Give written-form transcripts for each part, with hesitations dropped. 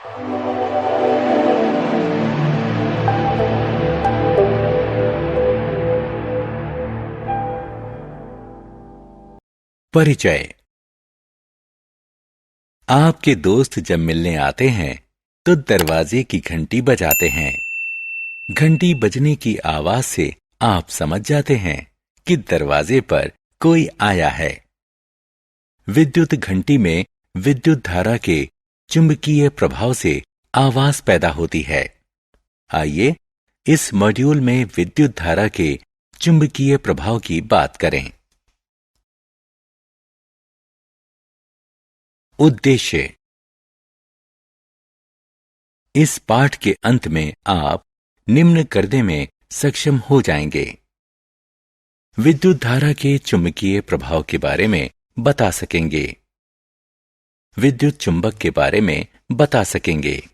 परिचय। आपके दोस्त जब मिलने आते हैं तो दरवाजे की घंटी बजाते हैं। घंटी बजने की आवाज से आप समझ जाते हैं कि दरवाजे पर कोई आया है। विद्युत घंटी में विद्युत धारा के चुंबकीय प्रभाव से आवाज पैदा होती है। आइए इस मॉड्यूल में विद्युत धारा के चुंबकीय प्रभाव की बात करें। उद्देश्य। इस पाठ के अंत में आप निम्न करने में सक्षम हो जाएंगे। विद्युत धारा के चुंबकीय प्रभाव के बारे में बता सकेंगे। विद्युत चुंबक के बारे में बता सकेंगे।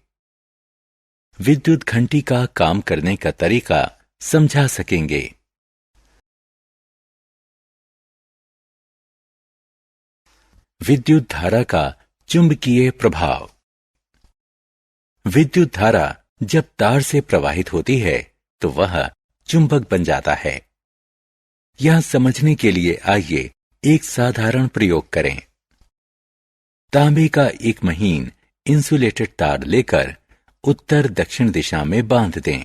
विद्युत घंटी का काम करने का तरीका समझा सकेंगे। विद्युत धारा का चुंबकीय प्रभाव। विद्युत धारा जब तार से प्रवाहित होती है तो वह चुंबक बन जाता है। यह समझने के लिए आइए एक साधारण प्रयोग करें। तांबे का एक महीन इंसुलेटेड तार लेकर उत्तर दक्षिण दिशा में बांध दें।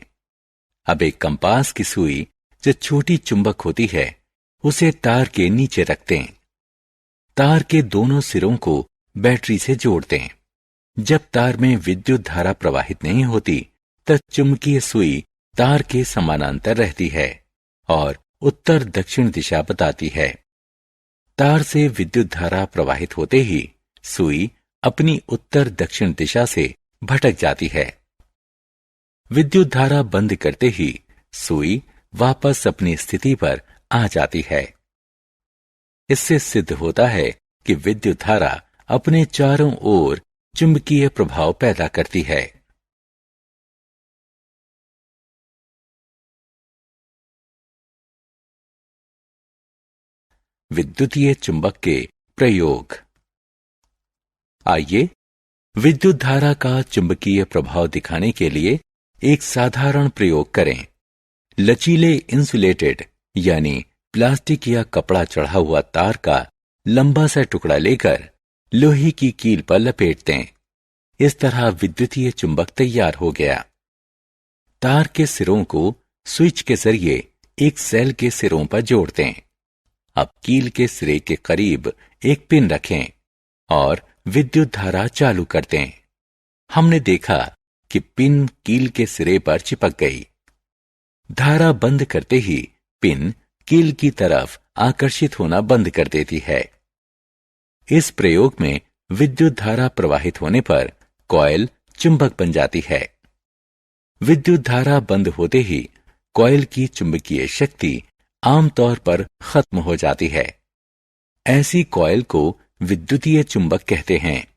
अब एक कंपास की सुई जो छोटी चुंबक होती है उसे तार के नीचे रख दें। तार के दोनों सिरों को बैटरी से जोड़ दें। जब तार में विद्युत धारा प्रवाहित नहीं होती तब चुंबकीय सुई तार के समानांतर रहती है और उत्तर दक्षिण दिशा बताती है। तार से विद्युत धारा प्रवाहित होते ही सुई अपनी उत्तर दक्षिण दिशा से भटक जाती है। विद्युत धारा बंद करते ही सुई वापस अपनी स्थिति पर आ जाती है। इससे सिद्ध होता है कि विद्युत धारा अपने चारों ओर चुंबकीय प्रभाव पैदा करती है। विद्युतीय चुंबक के प्रयोग। आइए विद्युत धारा का चुंबकीय प्रभाव दिखाने के लिए एक साधारण प्रयोग करें। लचीले इंसुलेटेड यानी प्लास्टिक या कपड़ा चढ़ा हुआ तार का लंबा सा टुकड़ा लेकर लोहे की कील पर लपेट दें। इस तरह विद्युतीय चुंबक तैयार हो गया। तार के सिरों को स्विच के जरिए एक सेल के सिरों पर जोड़ दें। अब कील के सिरे के करीब एक पिन रखें और विद्युत धारा चालू कर दें। हमने देखा कि पिन कील के सिरे पर चिपक गई। धारा बंद करते ही पिन कील की तरफ आकर्षित होना बंद कर देती है। इस प्रयोग में विद्युत धारा प्रवाहित होने पर कॉइल चुंबक बन जाती है। विद्युत धारा बंद होते ही कॉइल की चुंबकीय शक्ति आमतौर पर खत्म हो जाती है। ऐसी कॉइल को विद्युतीय चुंबक कहते हैं।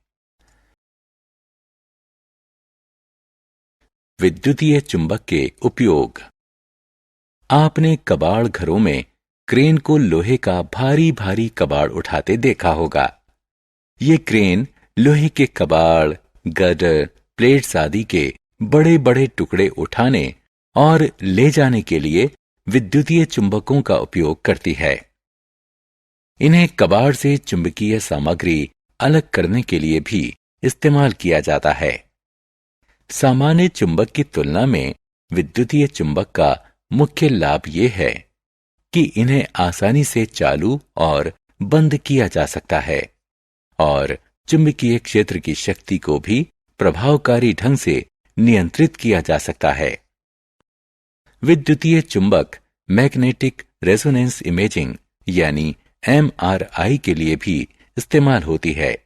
विद्युतीय चुंबक के उपयोग। आपने कबाड़ घरों में क्रेन को लोहे का भारी भारी कबाड़ उठाते देखा होगा। ये क्रेन लोहे के कबाड़, गर्डर, प्लेट्स आदि के बड़े बड़े टुकड़े उठाने और ले जाने के लिए विद्युतीय चुंबकों का उपयोग करती है। इन्हें कबाड़ से चुंबकीय सामग्री अलग करने के लिए भी इस्तेमाल किया जाता है। सामान्य चुंबक की तुलना में विद्युतीय चुंबक का मुख्य लाभ यह है कि इन्हें आसानी से चालू और बंद किया जा सकता है और चुंबकीय क्षेत्र की शक्ति को भी प्रभावकारी ढंग से नियंत्रित किया जा सकता है। विद्युतीय चुंबक मैग्नेटिक रेजोनेंस इमेजिंग यानी MRI के लिए भी इस्तेमाल होती है,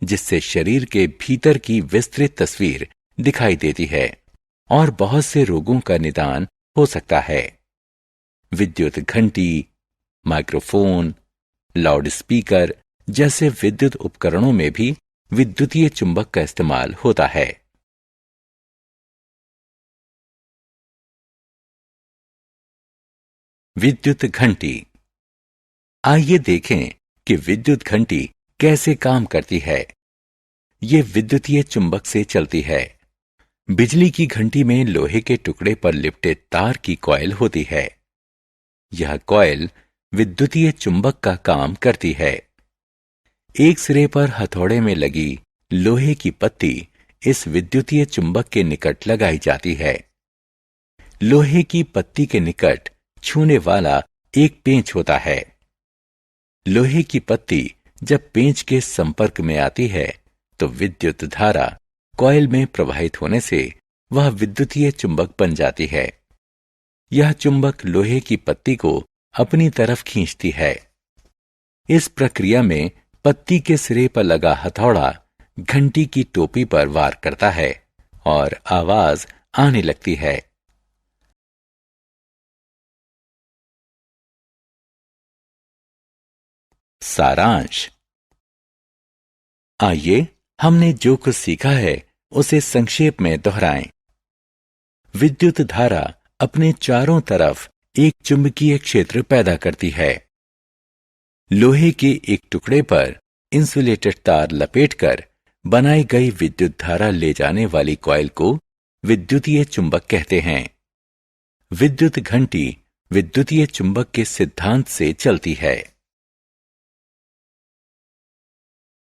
जिससे शरीर के भीतर की विस्तृत तस्वीर दिखाई देती है और बहुत से रोगों का निदान हो सकता है। विद्युत घंटी, माइक्रोफोन, लाउड स्पीकर जैसे विद्युत उपकरणों में भी विद्युतीय चुंबक का इस्तेमाल होता है। विद्युत घंटी। आइए देखें कि विद्युत घंटी कैसे काम करती है। ये विद्युतीय चुंबक से चलती है। बिजली की घंटी में लोहे के टुकड़े पर लिपटे तार की कॉइल होती है। यह कॉइल विद्युतीय चुंबक का काम करती है। एक सिरे पर हथौड़े में लगी लोहे की पत्ती इस विद्युतीय चुंबक के निकट लगाई जाती है। लोहे की पत्ती के निकट छूने वाला एक पेंच होता है। लोहे की पत्ती जब पेंच के संपर्क में आती है तो विद्युत धारा कॉइल में प्रवाहित होने से वह विद्युतीय चुंबक बन जाती है। यह चुंबक लोहे की पत्ती को अपनी तरफ खींचती है। इस प्रक्रिया में पत्ती के सिरे पर लगा हथौड़ा घंटी की टोपी पर वार करता है और आवाज आने लगती है। सारांश। आइए हमने जो कुछ सीखा है उसे संक्षेप में दोहराएं। विद्युत धारा अपने चारों तरफ एक चुंबकीय क्षेत्र पैदा करती है। लोहे के एक टुकड़े पर इंसुलेटेड तार लपेटकर बनाई गई विद्युत धारा ले जाने वाली कॉइल को विद्युतीय चुंबक कहते हैं। विद्युत घंटी विद्युतीय चुंबक के सिद्धांत से चलती है।